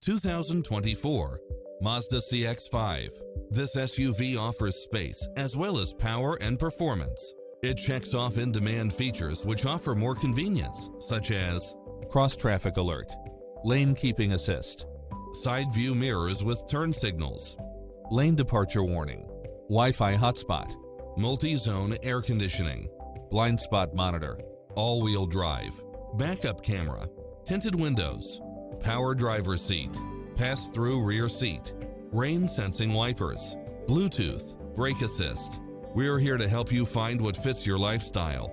2024 Mazda CX-5. This SUV offers space as well as power and performance. It checks off in-demand features which offer more convenience, such as cross-traffic alert, lane keeping assist, side view mirrors with turn signals, lane departure warning, Wi-Fi hotspot, multi-zone air conditioning, blind spot monitor, all-wheel drive, backup camera, tinted windows, power driver seat, pass-through rear seat, rain-sensing wipers, Bluetooth, brake assist. We're here to help you find what fits your lifestyle.